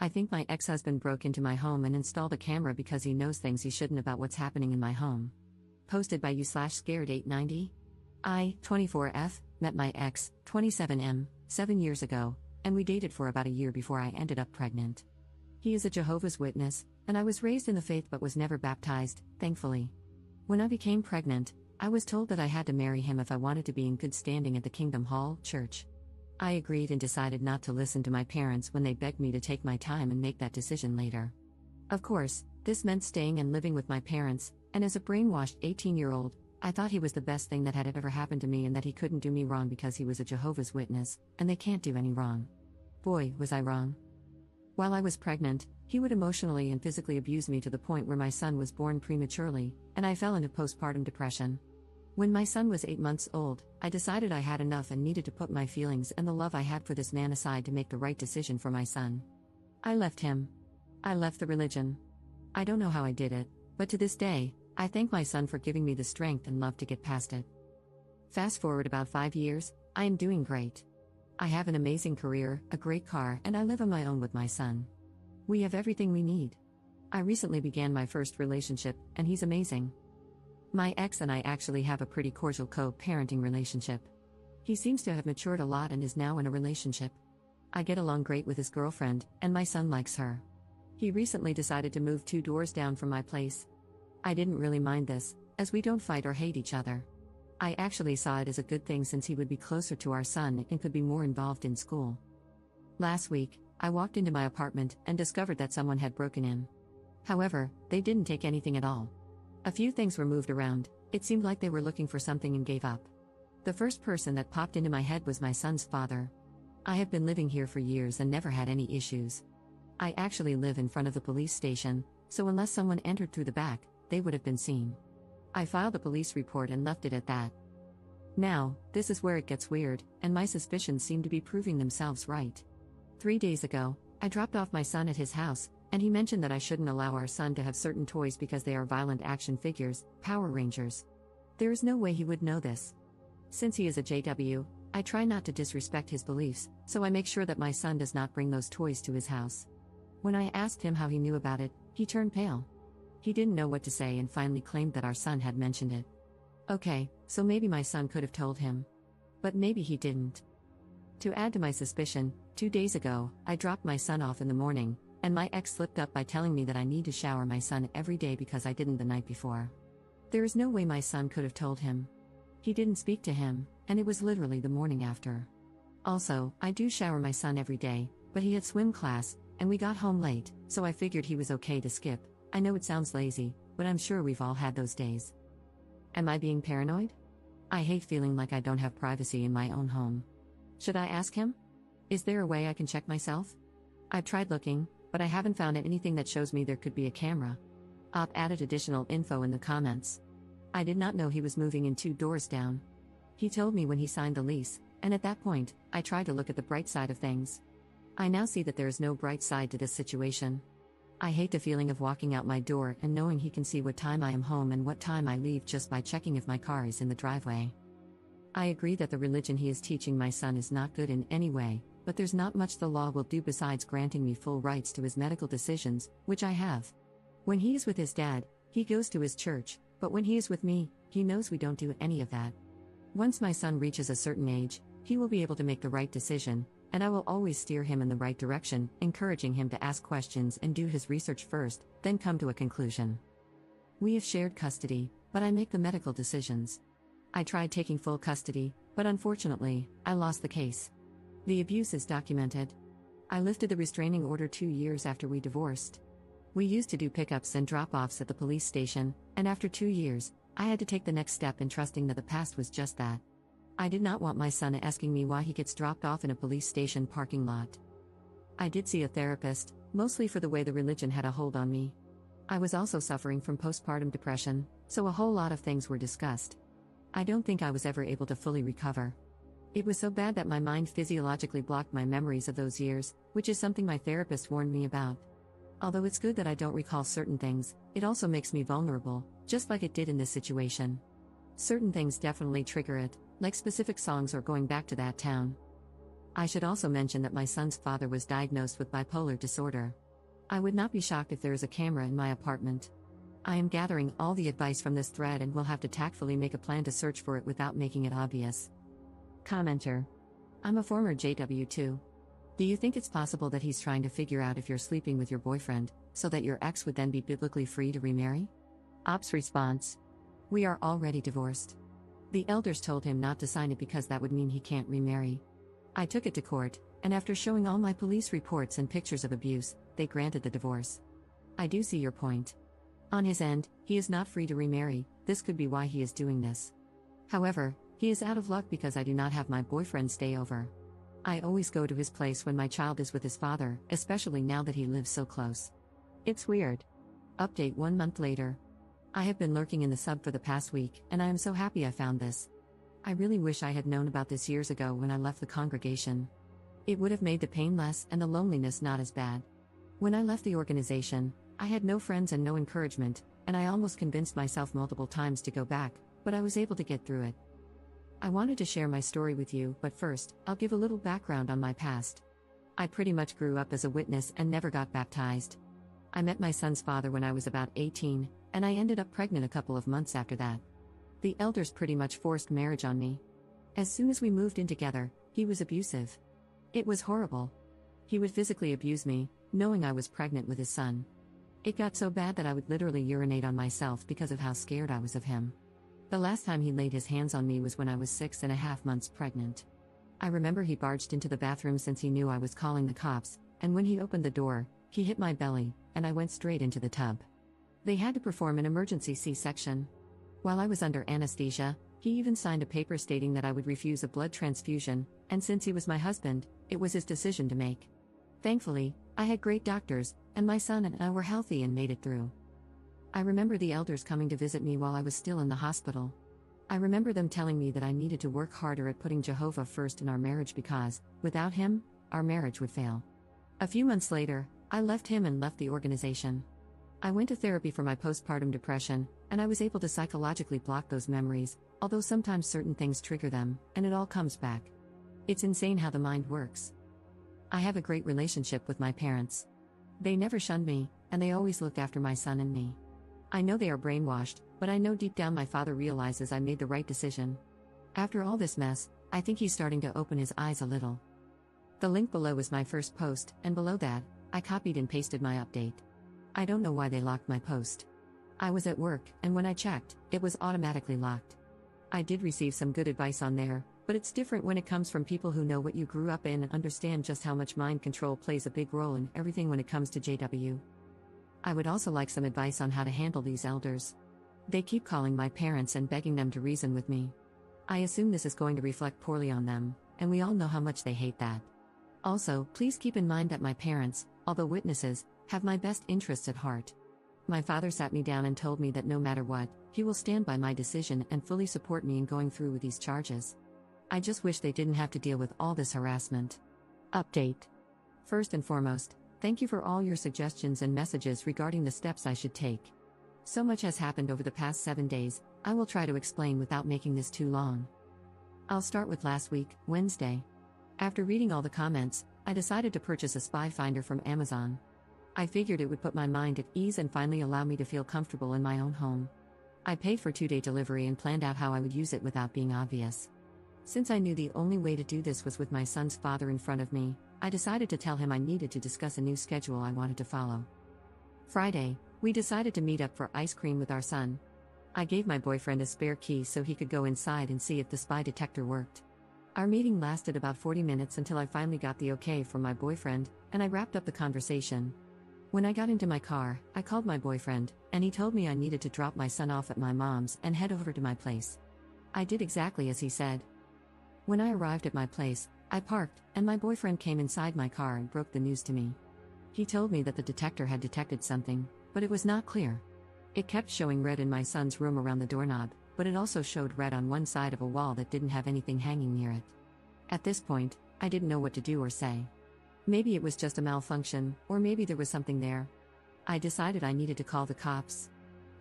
I think my ex-husband broke into my home and installed a camera because he knows things he shouldn't about what's happening in my home. Posted by you/scared890. I, 24F, met my ex, 27M, 7 years ago, and we dated for about a year before I ended up pregnant. He is a Jehovah's Witness, and I was raised in the faith but was never baptized, thankfully. When I became pregnant, I was told that I had to marry him if I wanted to be in good standing at the Kingdom Hall Church. I agreed and decided not to listen to my parents when they begged me to take my time and make that decision later. Of course, this meant staying and living with my parents, and as a brainwashed 18-year-old, I thought he was the best thing that had ever happened to me and that he couldn't do me wrong because he was a Jehovah's Witness, and they can't do any wrong. Boy, was I wrong. While I was pregnant, he would emotionally and physically abuse me to the point where my son was born prematurely, and I fell into postpartum depression. When my son was 8 months old, I decided I had enough and needed to put my feelings and the love I had for this man aside to make the right decision for my son. I left him. I left the religion. I don't know how I did it, but to this day, I thank my son for giving me the strength and love to get past it. Fast forward about 5 years, I am doing great. I have an amazing career, a great car, and I live on my own with my son. We have everything we need. I recently began my first relationship, and he's amazing. My ex and I actually have a pretty cordial co-parenting relationship. He seems to have matured a lot and is now in a relationship. I get along great with his girlfriend, and my son likes her. He recently decided to move 2 doors down from my place. I didn't really mind this, as we don't fight or hate each other. I actually saw it as a good thing since he would be closer to our son and could be more involved in school. Last week, I walked into my apartment and discovered that someone had broken in. However, they didn't take anything at all. A few things were moved around. It seemed like they were looking for something and gave up. The first person that popped into my head was my son's father. I have been living here for years and never had any issues. I actually live in front of the police station, so unless someone entered through the back, they would have been seen. I filed a police report and left it at that. Now, this is where it gets weird, and my suspicions seem to be proving themselves right. 3 days ago, I dropped off my son at his house, and he mentioned that I shouldn't allow our son to have certain toys because they are violent action figures, Power Rangers. There is no way he would know this. Since he is a JW, I try not to disrespect his beliefs, so I make sure that my son does not bring those toys to his house. When I asked him how he knew about it, he turned pale. He didn't know what to say and finally claimed that our son had mentioned it. Okay, so maybe my son could have told him. But maybe he didn't. To add to my suspicion, 2 days ago, I dropped my son off in the morning, and my ex slipped up by telling me that I need to shower my son every day because I didn't the night before. There is no way my son could have told him. He didn't speak to him, and it was literally the morning after. Also, I do shower my son every day, but he had swim class, and we got home late, so I figured he was okay to skip. I know it sounds lazy, but I'm sure we've all had those days. Am I being paranoid? I hate feeling like I don't have privacy in my own home. Should I ask him? Is there a way I can check myself? I've tried looking, but I haven't found anything that shows me there could be a camera. Op added additional info in the comments. I did not know he was moving in 2 doors down. He told me when he signed the lease, and at that point, I tried to look at the bright side of things. I now see that there is no bright side to this situation. I hate the feeling of walking out my door and knowing he can see what time I am home and what time I leave just by checking if my car is in the driveway. I agree that the religion he is teaching my son is not good in any way, but there's not much the law will do besides granting me full rights to his medical decisions, which I have. When he is with his dad, he goes to his church, but when he is with me, he knows we don't do any of that. Once my son reaches a certain age, he will be able to make the right decision, and I will always steer him in the right direction, encouraging him to ask questions and do his research first, then come to a conclusion. We have shared custody, but I make the medical decisions. I tried taking full custody, but unfortunately, I lost the case. The abuse is documented. I lifted the restraining order 2 years after we divorced. We used to do pickups and drop-offs at the police station, and after 2 years, I had to take the next step in trusting that the past was just that. I did not want my son asking me why he gets dropped off in a police station parking lot. I did see a therapist, mostly for the way the religion had a hold on me. I was also suffering from postpartum depression, so a whole lot of things were discussed. I don't think I was ever able to fully recover. It was so bad that my mind physiologically blocked my memories of those years, which is something my therapist warned me about. Although it's good that I don't recall certain things, it also makes me vulnerable, just like it did in this situation. Certain things definitely trigger it, like specific songs or going back to that town. I should also mention that my son's father was diagnosed with bipolar disorder. I would not be shocked if there is a camera in my apartment. I am gathering all the advice from this thread and will have to tactfully make a plan to search for it without making it obvious. Commenter. I'm a former JW2. Do you think it's possible that he's trying to figure out if you're sleeping with your boyfriend, so that your ex would then be biblically free to remarry? Ops response. We are already divorced. The elders told him not to sign it because that would mean he can't remarry. I took it to court, and after showing all my police reports and pictures of abuse, they granted the divorce. I do see your point. On his end, he is not free to remarry. This could be why he is doing this. However, he is out of luck because I do not have my boyfriend stay over. I always go to his place when my child is with his father, especially now that he lives so close. It's weird. Update 1 month later. I have been lurking in the sub for the past week, and I am so happy I found this. I really wish I had known about this years ago when I left the congregation. It would have made the pain less and the loneliness not as bad. When I left the organization, I had no friends and no encouragement, and I almost convinced myself multiple times to go back, but I was able to get through it. I wanted to share my story with you, but first, I'll give a little background on my past. I pretty much grew up as a witness and never got baptized. I met my son's father when I was about 18, and I ended up pregnant a couple of months after that. The elders pretty much forced marriage on me. As soon as we moved in together, he was abusive. It was horrible. He would physically abuse me, knowing I was pregnant with his son. It got so bad that I would literally urinate on myself because of how scared I was of him. The last time he laid his hands on me was when I was 6.5 months pregnant. I remember he barged into the bathroom since he knew I was calling the cops, and when he opened the door, he hit my belly, and I went straight into the tub. They had to perform an emergency C-section. While I was under anesthesia, he even signed a paper stating that I would refuse a blood transfusion, and since he was my husband, it was his decision to make. Thankfully, I had great doctors, and my son and I were healthy and made it through. I remember the elders coming to visit me while I was still in the hospital. I remember them telling me that I needed to work harder at putting Jehovah first in our marriage because, without him, our marriage would fail. A few months later, I left him and left the organization. I went to therapy for my postpartum depression, and I was able to psychologically block those memories, although sometimes certain things trigger them, and it all comes back. It's insane how the mind works. I have a great relationship with my parents. They never shunned me, and they always looked after my son and me. I know they are brainwashed, but I know deep down my father realizes I made the right decision. After all this mess, I think he's starting to open his eyes a little. The link below is my first post, and below that, I copied and pasted my update. I don't know why they locked my post. I was at work, and when I checked, it was automatically locked. I did receive some good advice on there, but it's different when it comes from people who know what you grew up in and understand just how much mind control plays a big role in everything when it comes to JW. I would also like some advice on how to handle these elders. They keep calling my parents and begging them to reason with me. I assume this is going to reflect poorly on them, and we all know how much they hate that. Also, please keep in mind that my parents, although witnesses, have my best interests at heart. My father sat me down and told me that no matter what, he will stand by my decision and fully support me in going through with these charges. I just wish they didn't have to deal with all this harassment. Update. First and foremost, thank you for all your suggestions and messages regarding the steps I should take. So much has happened over the past 7 days, I will try to explain without making this too long. I'll start with last week, Wednesday. After reading all the comments, I decided to purchase a spy finder from Amazon. I figured it would put my mind at ease and finally allow me to feel comfortable in my own home. I paid for 2-day delivery and planned out how I would use it without being obvious. Since I knew the only way to do this was with my son's father in front of me, I decided to tell him I needed to discuss a new schedule I wanted to follow. Friday, we decided to meet up for ice cream with our son. I gave my boyfriend a spare key so he could go inside and see if the spy detector worked. Our meeting lasted about 40 minutes until I finally got the okay from my boyfriend, and I wrapped up the conversation. When I got into my car, I called my boyfriend, and he told me I needed to drop my son off at my mom's and head over to my place. I did exactly as he said. When I arrived at my place, I parked, and my boyfriend came inside my car and broke the news to me. He told me that the detector had detected something, but it was not clear. It kept showing red in my son's room around the doorknob, but it also showed red on one side of a wall that didn't have anything hanging near it. At this point, I didn't know what to do or say. Maybe it was just a malfunction, or maybe there was something there. I decided I needed to call the cops.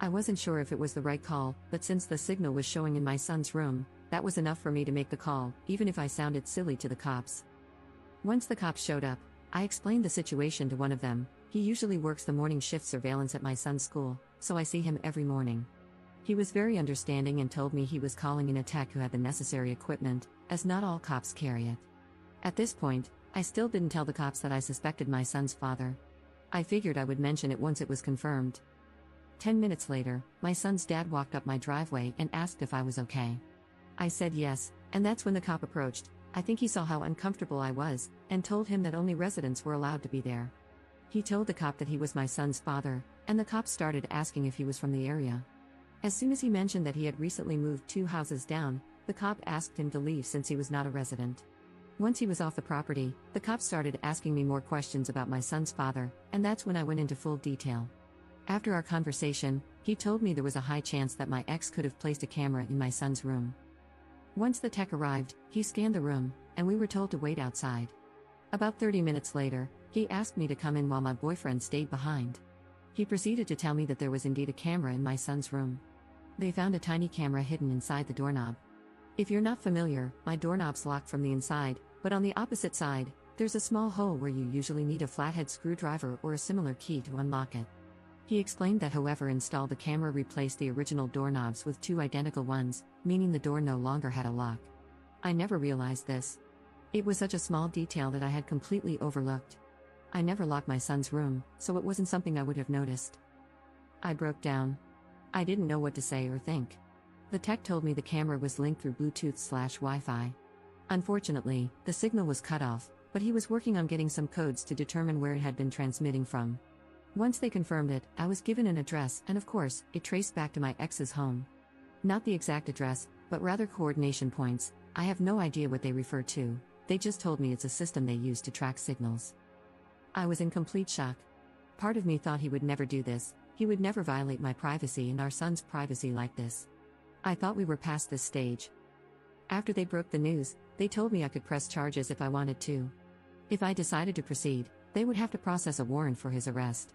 I wasn't sure if it was the right call, but since the signal was showing in my son's room, that was enough for me to make the call, even if I sounded silly to the cops. Once the cops showed up, I explained the situation to one of them. He usually works the morning shift surveillance at my son's school, so I see him every morning. He was very understanding and told me he was calling in a tech who had the necessary equipment, as not all cops carry it. At this point, I still didn't tell the cops that I suspected my son's father. I figured I would mention it once it was confirmed. 10 minutes later, my son's dad walked up my driveway and asked if I was okay. I said yes, and that's when the cop approached. I think he saw how uncomfortable I was, and told him that only residents were allowed to be there. He told the cop that he was my son's father, and the cop started asking if he was from the area. As soon as he mentioned that he had recently moved 2 houses down, the cop asked him to leave since he was not a resident. Once he was off the property, the cop started asking me more questions about my son's father, and that's when I went into full detail. After our conversation, he told me there was a high chance that my ex could have placed a camera in my son's room. Once the tech arrived, he scanned the room, and we were told to wait outside. About 30 minutes later, he asked me to come in while my boyfriend stayed behind. He proceeded to tell me that there was indeed a camera in my son's room. They found a tiny camera hidden inside the doorknob. If you're not familiar, my doorknob's locked from the inside, but on the opposite side, there's a small hole where you usually need a flathead screwdriver or a similar key to unlock it. He explained that whoever installed the camera replaced the original doorknobs with 2 identical ones, meaning the door no longer had a lock. I never realized this. It was such a small detail that I had completely overlooked. I never locked my son's room, so it wasn't something I would have noticed. I broke down. I didn't know what to say or think. The tech told me the camera was linked through Bluetooth/Wi-Fi. Unfortunately, the signal was cut off, but he was working on getting some codes to determine where it had been transmitting from. Once they confirmed it, I was given an address, and of course, it traced back to my ex's home. Not the exact address, but rather coordination points. I have no idea what they refer to. They just told me it's a system they use to track signals. I was in complete shock. Part of me thought he would never do this. He would never violate my privacy and our son's privacy like this. I thought we were past this stage. After they broke the news, they told me I could press charges if I wanted to. If I decided to proceed, they would have to process a warrant for his arrest.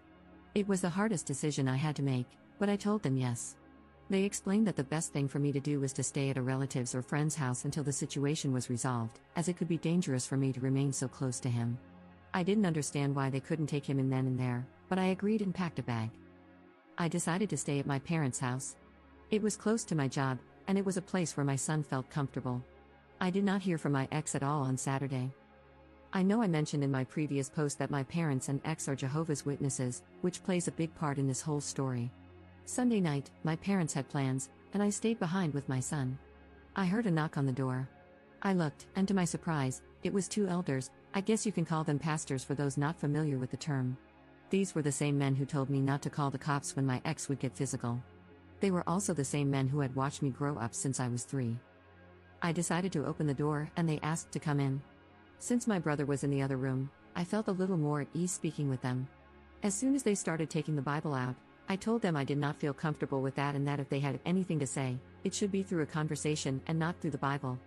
It was the hardest decision I had to make, but I told them yes. They explained that the best thing for me to do was to stay at a relative's or friend's house until the situation was resolved, as it could be dangerous for me to remain so close to him. I didn't understand why they couldn't take him in then and there, but I agreed and packed a bag. I decided to stay at my parents' house. It was close to my job, and it was a place where my son felt comfortable. I did not hear from my ex at all on Saturday. I know I mentioned in my previous post that my parents and ex are Jehovah's Witnesses, which plays a big part in this whole story. Sunday night, my parents had plans, and I stayed behind with my son. I heard a knock on the door. I looked, and to my surprise, it was 2 elders. I guess you can call them pastors for those not familiar with the term. These were the same men who told me not to call the cops when my ex would get physical. They were also the same men who had watched me grow up since I was 3. I decided to open the door, and they asked to come in. Since my brother was in the other room, I felt a little more at ease speaking with them. As soon as they started taking the Bible out, I told them I did not feel comfortable with that and that if they had anything to say, it should be through a conversation and not through the Bible.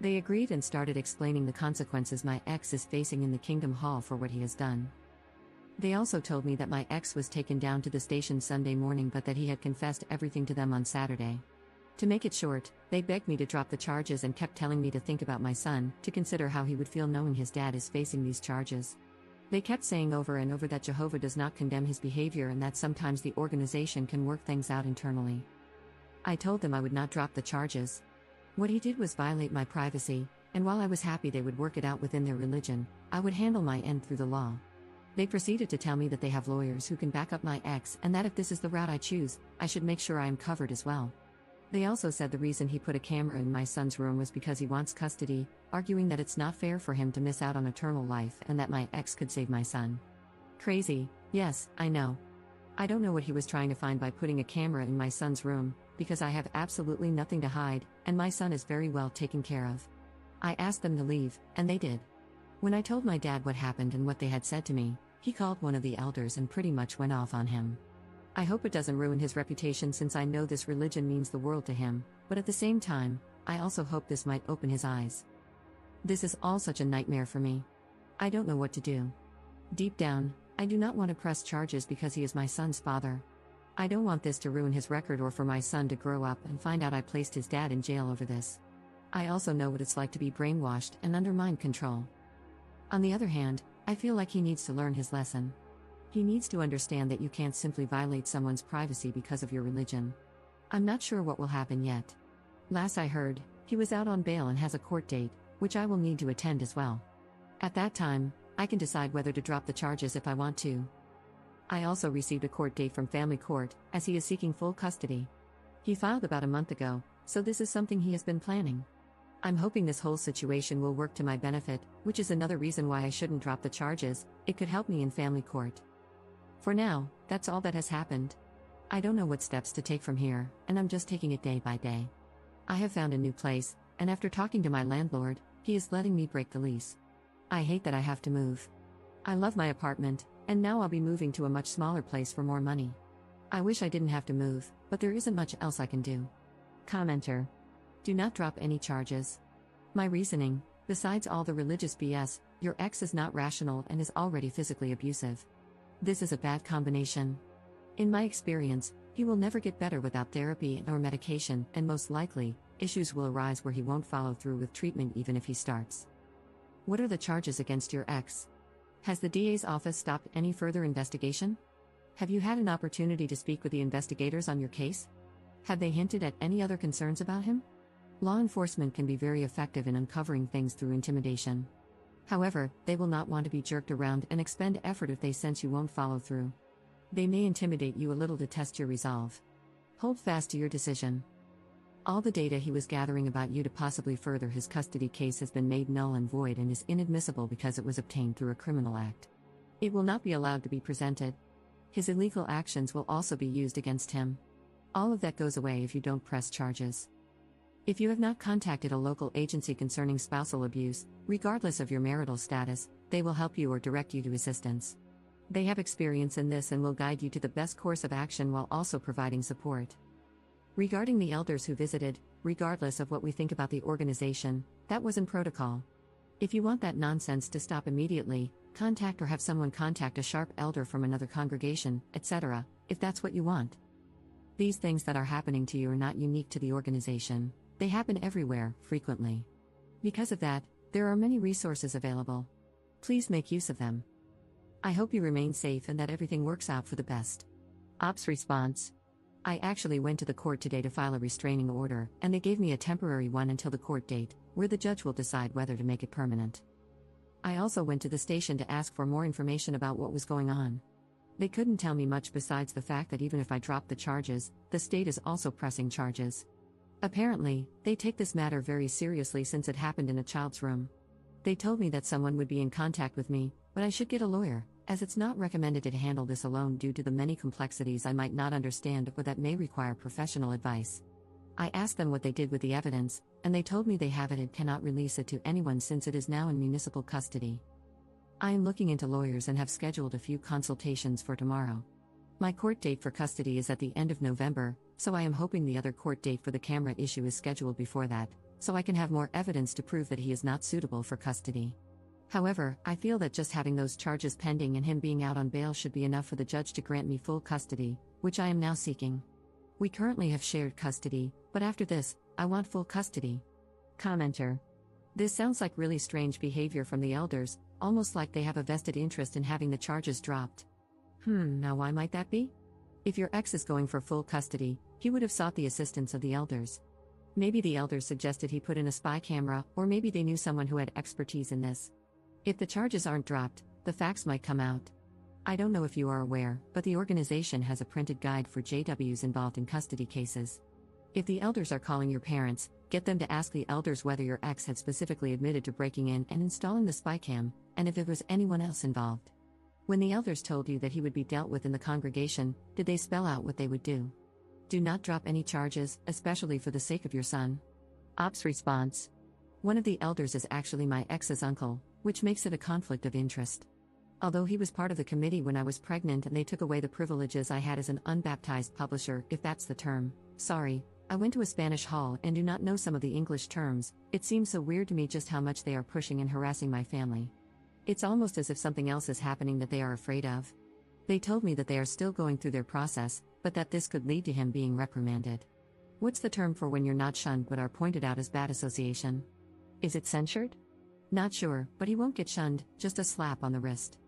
They agreed and started explaining the consequences my ex is facing in the Kingdom Hall for what he has done. They also told me that my ex was taken down to the station Sunday morning but that he had confessed everything to them on Saturday. To make it short, they begged me to drop the charges and kept telling me to think about my son, to consider how he would feel knowing his dad is facing these charges. They kept saying over and over that Jehovah does not condemn his behavior and that sometimes the organization can work things out internally. I told them I would not drop the charges. What he did was violate my privacy, and while I was happy they would work it out within their religion, I would handle my end through the law. They proceeded to tell me that they have lawyers who can back up my ex and that if this is the route I choose, I should make sure I am covered as well. They also said the reason he put a camera in my son's room was because he wants custody, arguing that it's not fair for him to miss out on eternal life and that my ex could save my son. Crazy, yes, I know. I don't know what he was trying to find by putting a camera in my son's room, because I have absolutely nothing to hide, and my son is very well taken care of. I asked them to leave, and they did. When I told my dad what happened and what they had said to me, he called one of the elders and pretty much went off on him. I hope it doesn't ruin his reputation since I know this religion means the world to him, but at the same time, I also hope this might open his eyes. This is all such a nightmare for me. I don't know what to do. Deep down, I do not want to press charges because he is my son's father. I don't want this to ruin his record or for my son to grow up and find out I placed his dad in jail over this. I also know what it's like to be brainwashed and under mind control. On the other hand, I feel like he needs to learn his lesson. He needs to understand that you can't simply violate someone's privacy because of your religion. I'm not sure what will happen yet. Last I heard, he was out on bail and has a court date, which I will need to attend as well. At that time, I can decide whether to drop the charges if I want to. I also received a court date from family court, as he is seeking full custody. He filed about a month ago, so this is something he has been planning. I'm hoping this whole situation will work to my benefit, which is another reason why I shouldn't drop the charges. It could help me in family court. For now, that's all that has happened. I don't know what steps to take from here, and I'm just taking it day by day. I have found a new place, and after talking to my landlord, he is letting me break the lease. I hate that I have to move. I love my apartment, and now I'll be moving to a much smaller place for more money. I wish I didn't have to move, but there isn't much else I can do. Commenter. Do not drop any charges. My reasoning, besides all the religious BS, your ex is not rational and is already physically abusive. This is a bad combination. In my experience, he will never get better without therapy or medication, and most likely, issues will arise where he won't follow through with treatment even if he starts. What are the charges against your ex? Has the DA's office stopped any further investigation? Have you had an opportunity to speak with the investigators on your case? Have they hinted at any other concerns about him? Law enforcement can be very effective in uncovering things through intimidation. However, they will not want to be jerked around and expend effort if they sense you won't follow through. They may intimidate you a little to test your resolve. Hold fast to your decision. All the data he was gathering about you to possibly further his custody case has been made null and void and is inadmissible because it was obtained through a criminal act. It will not be allowed to be presented. His illegal actions will also be used against him. All of that goes away if you don't press charges. If you have not contacted a local agency concerning spousal abuse, regardless of your marital status, they will help you or direct you to assistance. They have experience in this and will guide you to the best course of action while also providing support. Regarding the elders who visited, regardless of what we think about the organization, that was in protocol. If you want that nonsense to stop immediately, contact or have someone contact a sharp elder from another congregation, etc., if that's what you want. These things that are happening to you are not unique to the organization. They happen everywhere, frequently. Because of that, there are many resources available. Please make use of them. I hope you remain safe and that everything works out for the best. Ops response. I actually went to the court today to file a restraining order, and they gave me a temporary one until the court date, where the judge will decide whether to make it permanent. I also went to the station to ask for more information about what was going on. They couldn't tell me much besides the fact that even if I drop the charges, the state is also pressing charges. Apparently, they take this matter very seriously since it happened in a child's room. They told me that someone would be in contact with me, but I should get a lawyer, as it's not recommended to handle this alone due to the many complexities I might not understand or that may require professional advice. I asked them what they did with the evidence, and they told me they have it and cannot release it to anyone since it is now in municipal custody. I am looking into lawyers and have scheduled a few consultations for tomorrow. My court date for custody is at the end of November, so I am hoping the other court date for the camera issue is scheduled before that, so I can have more evidence to prove that he is not suitable for custody. However, I feel that just having those charges pending and him being out on bail should be enough for the judge to grant me full custody, which I am now seeking. We currently have shared custody, but after this, I want full custody. Commenter. This sounds like really strange behavior from the elders, almost like they have a vested interest in having the charges dropped. Now why might that be? If your ex is going for full custody, he would have sought the assistance of the elders. Maybe the elders suggested he put in a spy camera, or maybe they knew someone who had expertise in this. If the charges aren't dropped, the facts might come out. I don't know if you are aware, but the organization has a printed guide for JWs involved in custody cases. If the elders are calling your parents, get them to ask the elders whether your ex had specifically admitted to breaking in and installing the spy cam, and if there was anyone else involved. When the elders told you that he would be dealt with in the congregation, did they spell out what they would do? Do not drop any charges, especially for the sake of your son. Ops response. One of the elders is actually my ex's uncle, which makes it a conflict of interest. Although he was part of the committee when I was pregnant and they took away the privileges I had as an unbaptized publisher, if that's the term. Sorry, I went to a Spanish hall and do not know some of the English terms. It seems so weird to me just how much they are pushing and harassing my family. It's almost as if something else is happening that they are afraid of. They told me that they are still going through their process, but that this could lead to him being reprimanded. What's the term for when you're not shunned but are pointed out as bad association? Is it censured? Not sure, but he won't get shunned, just a slap on the wrist.